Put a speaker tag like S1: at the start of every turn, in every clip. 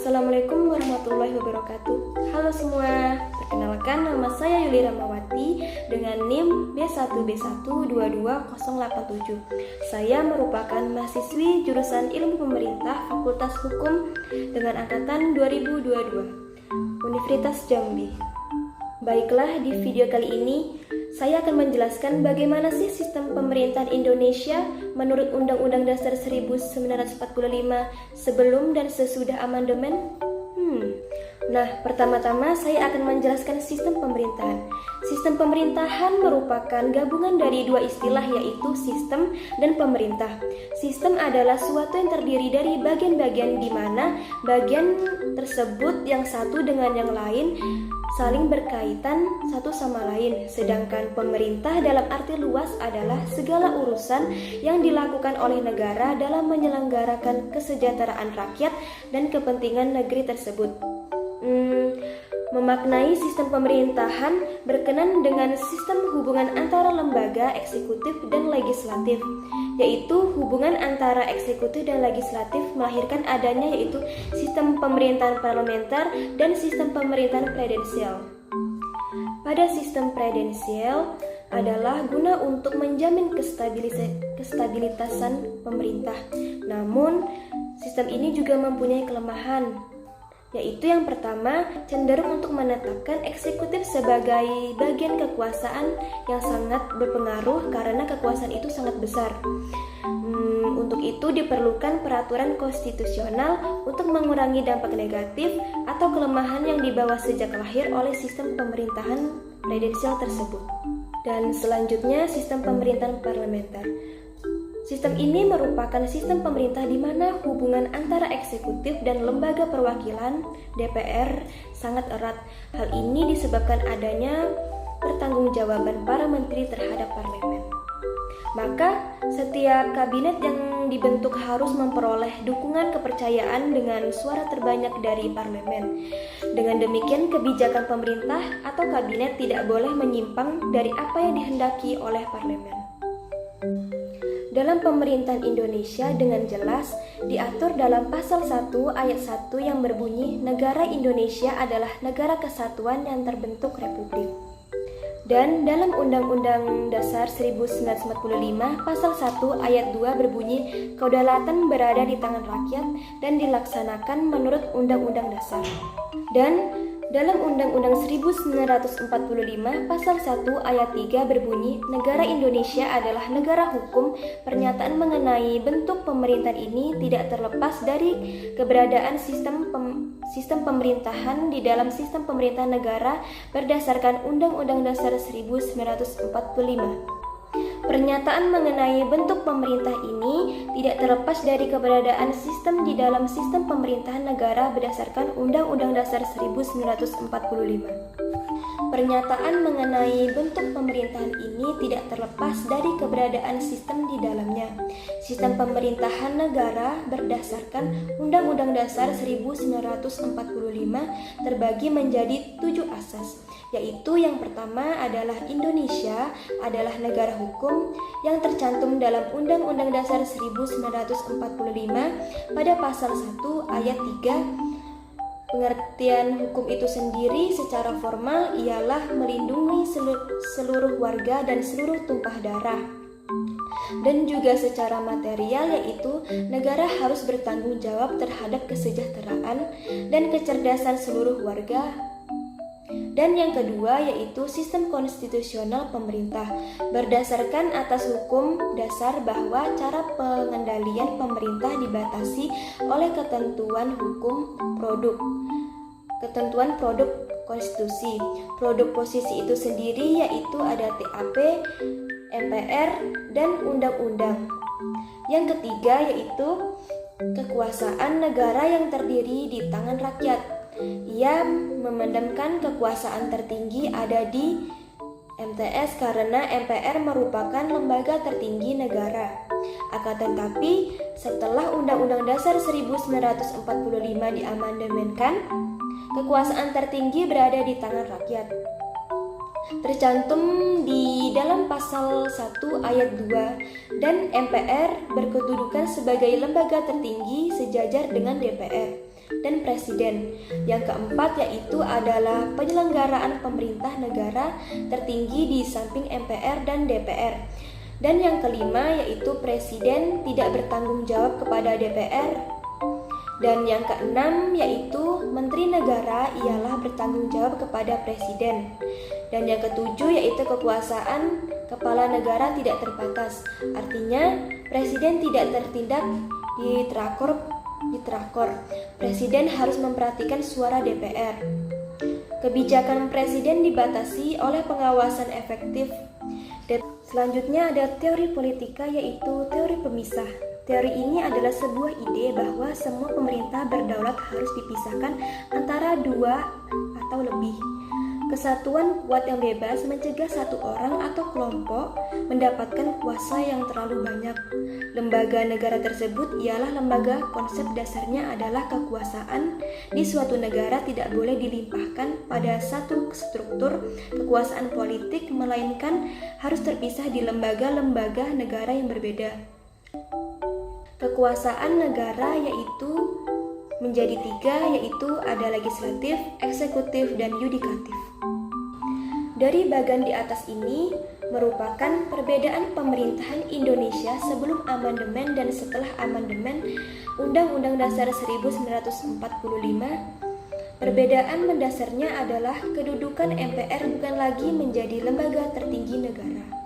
S1: Assalamualaikum warahmatullahi wabarakatuh. Halo semua, perkenalkan nama saya Yuli Ramawati dengan NIM B1B1222087. Saya merupakan mahasiswi jurusan Ilmu Pemerintah Fakultas Hukum dengan angkatan 2022 Universitas Jambi. Baiklah, di video kali ini saya akan menjelaskan bagaimana sih sistem pemerintahan Indonesia menurut Undang-Undang Dasar 1945 sebelum dan sesudah amandemen. Nah, pertama-tama saya akan menjelaskan sistem pemerintahan. Sistem pemerintahan merupakan gabungan dari dua istilah, yaitu sistem dan pemerintah. Sistem adalah suatu yang terdiri dari bagian-bagian di mana bagian tersebut yang satu dengan yang lain saling berkaitan satu sama lain. Sedangkan pemerintah dalam arti luas adalah segala urusan yang dilakukan oleh negara dalam menyelenggarakan kesejahteraan rakyat dan kepentingan negeri tersebut. Memaknai sistem pemerintahan berkenan dengan sistem hubungan antara lembaga eksekutif dan legislatif, yaitu hubungan antara eksekutif dan legislatif melahirkan adanya yaitu sistem pemerintahan parlementer dan sistem pemerintahan presidensial. Pada sistem presidensial adalah guna untuk menjamin kestabilitasan pemerintah. Namun, sistem ini juga mempunyai kelemahan, yaitu yang pertama, cenderung untuk menetapkan eksekutif sebagai bagian kekuasaan yang sangat berpengaruh karena kekuasaan itu sangat besar. Untuk itu diperlukan peraturan konstitusional untuk mengurangi dampak negatif atau kelemahan yang dibawa sejak lahir oleh sistem pemerintahan presidensial tersebut. Dan selanjutnya, sistem pemerintahan parlementer. Sistem ini merupakan sistem pemerintah di mana hubungan antara eksekutif dan lembaga perwakilan DPR sangat erat. Hal ini disebabkan adanya pertanggungjawaban para menteri terhadap parlemen. Maka, setiap kabinet yang dibentuk harus memperoleh dukungan kepercayaan dengan suara terbanyak dari parlemen. Dengan demikian, kebijakan pemerintah atau kabinet tidak boleh menyimpang dari apa yang dihendaki oleh parlemen. Dalam pemerintahan Indonesia dengan jelas diatur dalam pasal 1 ayat 1 yang berbunyi negara Indonesia adalah negara kesatuan yang terbentuk republik. Dan dalam Undang-Undang Dasar 1945 pasal 1 ayat 2 berbunyi kedaulatan berada di tangan rakyat dan dilaksanakan menurut Undang-Undang Dasar. Dan dalam Undang-Undang 1945 pasal 1 ayat 3 berbunyi negara Indonesia adalah negara hukum. Pernyataan mengenai bentuk pemerintahan ini tidak terlepas dari keberadaan sistem pemerintahan di dalam sistem pemerintahan negara berdasarkan Undang-Undang Dasar 1945. Pernyataan mengenai bentuk pemerintah ini tidak terlepas dari keberadaan sistem di dalam sistem pemerintahan negara berdasarkan Undang-Undang Dasar 1945. Pernyataan mengenai bentuk pemerintahan ini tidak terlepas dari keberadaan sistem di dalamnya. Sistem pemerintahan negara berdasarkan Undang-Undang Dasar 1945 terbagi menjadi 7 asas, yaitu yang pertama adalah Indonesia adalah negara hukum yang tercantum dalam Undang-Undang Dasar 1945 pada pasal 1 ayat 3. Pengertian hukum itu sendiri secara formal ialah melindungi seluruh warga dan seluruh tumpah darah. Dan juga secara material, yaitu negara harus bertanggung jawab terhadap kesejahteraan dan kecerdasan seluruh warga. Dan yang kedua yaitu sistem konstitusional pemerintah berdasarkan atas hukum dasar bahwa cara pengendalian pemerintah dibatasi oleh ketentuan hukum ketentuan produk konstitusi. Produk posisi itu sendiri yaitu ada TAP, MPR, dan undang-undang. Yang ketiga yaitu kekuasaan negara yang terdiri di tangan rakyat. Ia memandangkan kekuasaan tertinggi ada di MTS karena MPR merupakan lembaga tertinggi negara. Akan tetapi, setelah Undang-Undang Dasar 1945 diamandemenkan, kekuasaan tertinggi berada di tangan rakyat. Tercantum di dalam pasal 1 ayat 2 dan MPR berkedudukan sebagai lembaga tertinggi sejajar dengan DPR. dan presiden. Yang keempat yaitu adalah penyelenggaraan pemerintah negara tertinggi di samping MPR dan DPR. Dan yang kelima yaitu presiden tidak bertanggung jawab kepada DPR. Dan yang keenam yaitu menteri negara ialah bertanggung jawab kepada presiden. Dan yang ketujuh yaitu kekuasaan kepala negara tidak terbatas. Artinya presiden tidak tertindak di trakor. Presiden harus memperhatikan suara DPR. Kebijakan presiden dibatasi oleh pengawasan efektif. Dan selanjutnya ada teori politika yaitu teori pemisah. Teori ini adalah sebuah ide bahwa semua pemerintah berdaulat harus dipisahkan antara dua atau lebih. Kesatuan kuat yang bebas mencegah satu orang atau kelompok mendapatkan kuasa yang terlalu banyak. Lembaga negara tersebut ialah lembaga konsep dasarnya adalah kekuasaan di suatu negara tidak boleh dilimpahkan pada satu struktur kekuasaan politik, melainkan harus terpisah di lembaga-lembaga negara yang berbeda. Kekuasaan negara yaitu menjadi tiga, yaitu ada legislatif, eksekutif, dan yudikatif. Dari bagian di atas ini merupakan perbedaan pemerintahan Indonesia sebelum amandemen dan setelah amandemen Undang-Undang Dasar 1945. Perbedaan mendasarnya adalah kedudukan MPR bukan lagi menjadi lembaga tertinggi negara.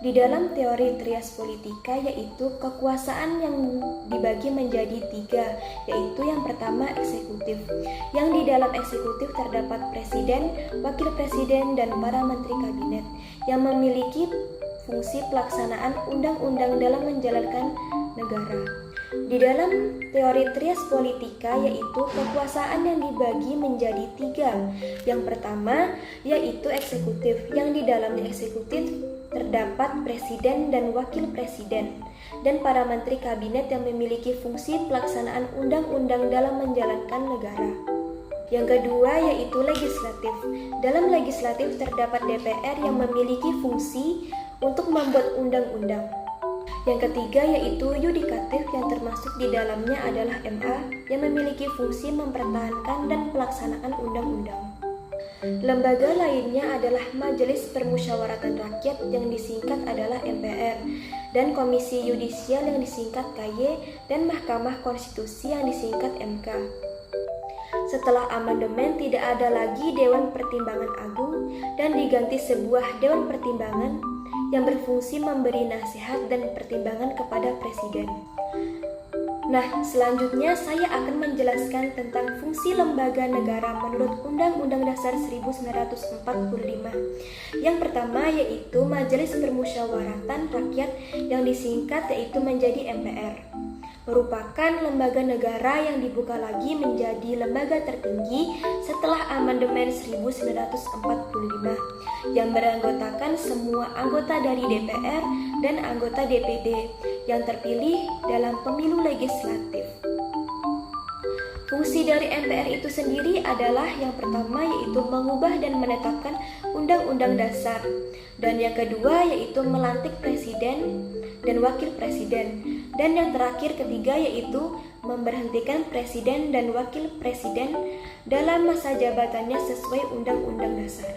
S1: Di dalam teori trias politika yaitu kekuasaan yang dibagi menjadi tiga, yaitu yang pertama eksekutif. Yang di dalam eksekutif terdapat presiden, wakil presiden, dan para menteri kabinet yang memiliki fungsi pelaksanaan undang-undang dalam menjalankan negara. Di dalam teori trias politika yaitu kekuasaan yang dibagi menjadi tiga. Yang pertama yaitu eksekutif, yang di dalamnya eksekutif terdapat presiden dan wakil presiden dan para menteri kabinet yang memiliki fungsi pelaksanaan undang-undang dalam menjalankan negara. Yang kedua yaitu legislatif. Dalam legislatif terdapat DPR yang memiliki fungsi untuk membuat undang-undang. Yang ketiga yaitu yudikatif, yang termasuk di dalamnya adalah MA yang memiliki fungsi mempertahankan dan pelaksanaan undang-undang. Lembaga lainnya adalah Majelis Permusyawaratan Rakyat yang disingkat adalah MPR, dan Komisi Yudisial yang disingkat KY, dan Mahkamah Konstitusi yang disingkat MK. Setelah amandemen tidak ada lagi Dewan Pertimbangan Agung dan diganti sebuah Dewan Pertimbangan yang berfungsi memberi nasihat dan pertimbangan kepada Presiden. Nah, selanjutnya saya akan menjelaskan tentang fungsi lembaga negara menurut Undang-Undang Dasar 1945. Yang pertama yaitu Majelis Permusyawaratan Rakyat yang disingkat yaitu menjadi MPR. Merupakan lembaga negara yang dibuka lagi menjadi lembaga tertinggi setelah amandemen 1945 yang beranggotakan semua anggota dari DPR dan anggota DPD yang terpilih dalam pemilu legislatif. Fungsi dari MPR itu sendiri adalah yang pertama yaitu mengubah dan menetapkan undang-undang dasar, dan yang kedua yaitu melantik presiden dan wakil presiden, dan yang terakhir ketiga yaitu memberhentikan presiden dan wakil presiden dalam masa jabatannya sesuai undang-undang dasar.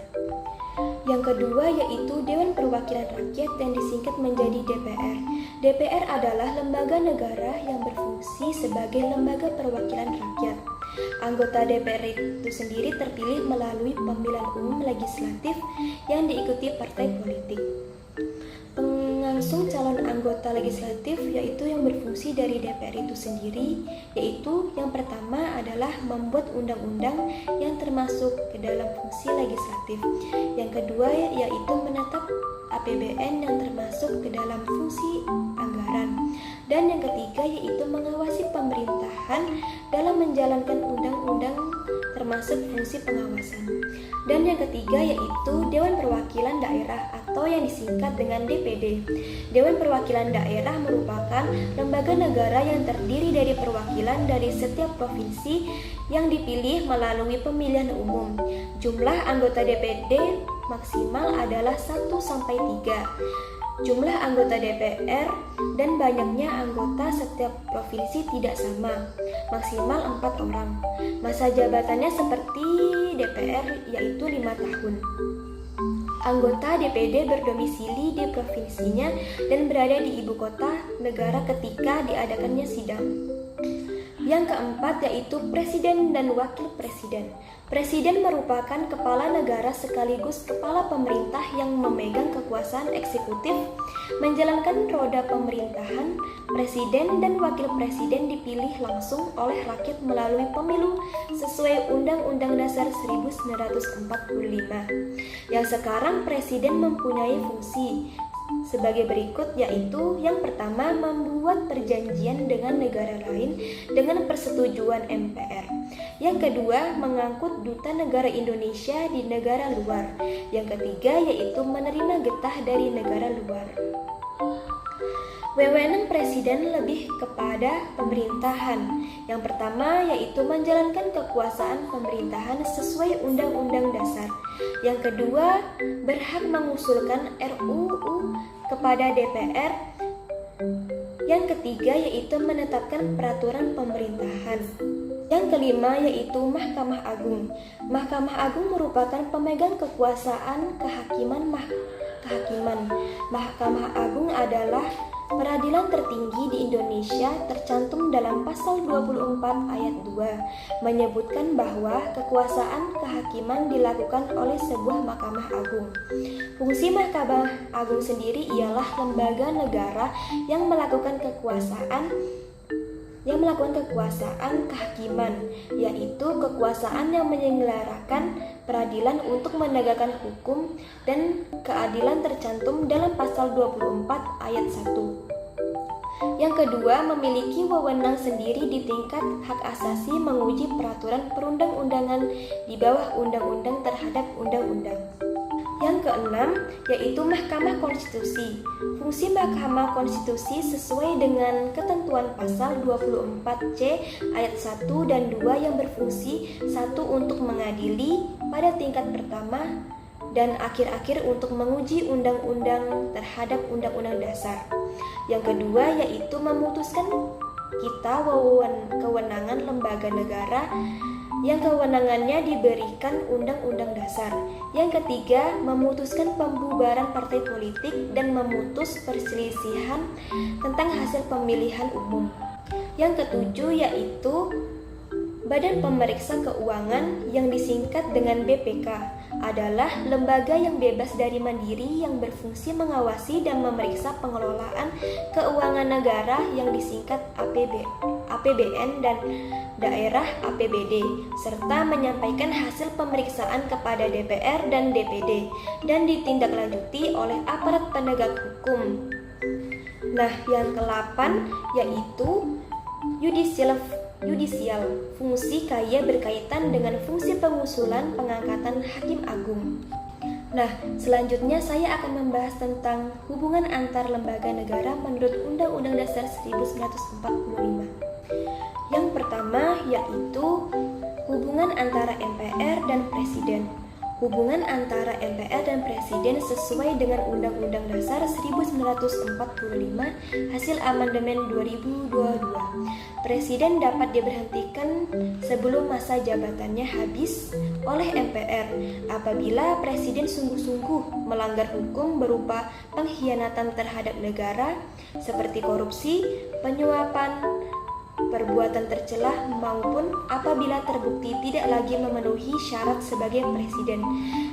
S1: Yang kedua yaitu Dewan Perwakilan Rakyat yang disingkat menjadi DPR. DPR adalah lembaga negara yang berfungsi sebagai lembaga perwakilan rakyat. Anggota DPR itu sendiri terpilih melalui pemilihan umum legislatif yang diikuti partai politik. Pengusung calon anggota legislatif yaitu yang berfungsi dari DPR itu sendiri, yaitu yang pertama adalah membuat undang-undang yang termasuk ke dalam fungsi legislatif. Yang kedua yaitu menetap APBN yang termasuk ke dalam fungsi anggaran. Dan yang ketiga yaitu mengawasi pemerintahan dalam menjalankan undang-undang termasuk fungsi pengawasan. Dan yang ketiga yaitu Dewan Perwakilan Daerah atau yang disingkat dengan DPD. Dewan Perwakilan Daerah merupakan lembaga negara yang terdiri dari perwakilan dari setiap provinsi yang dipilih melalui pemilihan umum. Jumlah anggota DPD maksimal adalah 1-3. Jumlah anggota DPR dan banyaknya anggota setiap provinsi tidak sama, maksimal 4 orang. Masa jabatannya seperti DPR, yaitu 5 tahun. Anggota DPD berdomisili di provinsinya dan berada di ibu kota negara ketika diadakannya sidang. Yang keempat yaitu Presiden dan Wakil Presiden. Presiden merupakan kepala negara sekaligus kepala pemerintah yang memegang kekuasaan eksekutif, menjalankan roda pemerintahan. Presiden dan Wakil Presiden dipilih langsung oleh rakyat melalui pemilu sesuai Undang-Undang Dasar 1945. Yang sekarang Presiden mempunyai fungsi sebagai berikut, yaitu yang pertama membuat perjanjian dengan negara lain dengan persetujuan MPR. Yang kedua mengangkut duta negara Indonesia di negara luar. Yang ketiga yaitu menerima getah dari negara luar. Wewenang presiden lebih kepada pemerintahan. Yang pertama yaitu menjalankan kekuasaan pemerintahan sesuai Undang-Undang Dasar. Yang kedua, berhak mengusulkan RUU kepada DPR. Yang ketiga yaitu menetapkan peraturan pemerintahan. Yang kelima yaitu Mahkamah Agung. Mahkamah Agung merupakan pemegang kekuasaan kehakiman. Mahkamah Agung adalah peradilan tertinggi di Indonesia, tercantum dalam pasal 24 ayat 2 menyebutkan bahwa kekuasaan kehakiman dilakukan oleh sebuah Mahkamah Agung. Fungsi Mahkamah Agung sendiri ialah lembaga negara yang melakukan kekuasaan kehakiman, yaitu kekuasaan yang menyelenggarakan peradilan untuk menegakkan hukum dan keadilan tercantum dalam pasal 24 ayat 1. Yang kedua, memiliki wewenang sendiri di tingkat hak asasi menguji peraturan perundang-undangan di bawah undang-undang terhadap undang-undang. Yang keenam, yaitu Mahkamah Konstitusi. Fungsi Mahkamah Konstitusi sesuai dengan ketentuan pasal 24C ayat 1 dan 2 yang berfungsi 1 untuk mengadili pada tingkat pertama dan akhir-akhir untuk menguji undang-undang terhadap undang-undang dasar. Yang kedua, yaitu memutuskan kewenangan lembaga negara yang kewenangannya diberikan Undang-Undang Dasar. Yang ketiga, memutuskan pembubaran partai politik dan memutus perselisihan tentang hasil pemilihan umum. Yang ketujuh yaitu Badan Pemeriksa Keuangan yang disingkat dengan BPK adalah lembaga yang bebas dari mandiri yang berfungsi mengawasi dan memeriksa pengelolaan keuangan negara yang disingkat APBN dan daerah APBD, serta menyampaikan hasil pemeriksaan kepada DPR dan DPD dan ditindaklanjuti oleh aparat penegak hukum. Nah, yang ke-8 yaitu Yudisial, fungsi kaya berkaitan dengan fungsi pengusulan pengangkatan hakim agung. Nah, selanjutnya saya akan membahas tentang hubungan antar lembaga negara menurut Undang-Undang Dasar 1945. Yang pertama yaitu hubungan antara MPR dan Presiden. Hubungan antara MPR dan Presiden sesuai dengan Undang-Undang Dasar 1945 hasil amandemen 2022. Presiden dapat diberhentikan sebelum masa jabatannya habis oleh MPR apabila Presiden sungguh-sungguh melanggar hukum berupa pengkhianatan terhadap negara seperti korupsi, penyuapan, perbuatan tercelah maupun apabila terbukti tidak lagi memenuhi syarat sebagai presiden.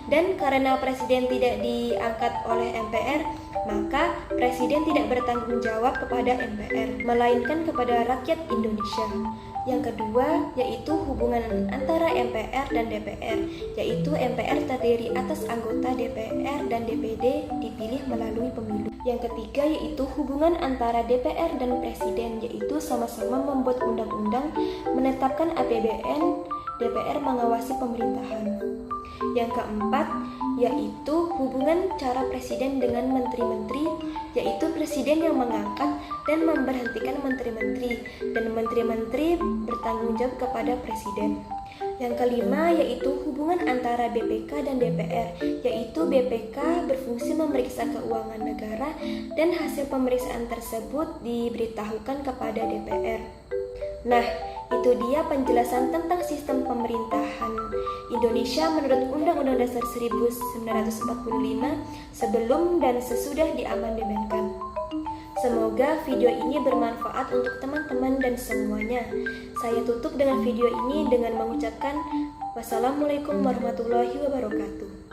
S1: Dan karena presiden tidak diangkat oleh MPR, maka presiden tidak bertanggung jawab kepada MPR, melainkan kepada rakyat Indonesia. Yang kedua yaitu hubungan antara MPR dan DPR, yaitu MPR terdiri atas anggota DPR dan DPD dipilih melalui pemilu. Yang ketiga yaitu hubungan antara DPR dan Presiden, yaitu sama-sama membuat undang-undang, menetapkan APBN, DPR mengawasi pemerintahan. Yang keempat yaitu hubungan cara presiden dengan menteri-menteri, yaitu presiden yang mengangkat dan memberhentikan menteri-menteri dan menteri-menteri bertanggung jawab kepada presiden. Yang kelima yaitu hubungan antara BPK dan DPR, yaitu BPK berfungsi memeriksa keuangan negara dan hasil pemeriksaan tersebut diberitahukan kepada DPR. Nah, itu dia penjelasan tentang sistem pemerintahan Indonesia menurut Undang-Undang Dasar 1945 sebelum dan sesudah diamandemenkan. Semoga video ini bermanfaat untuk teman-teman dan semuanya. Saya tutup dengan video ini dengan mengucapkan wassalamualaikum warahmatullahi wabarakatuh.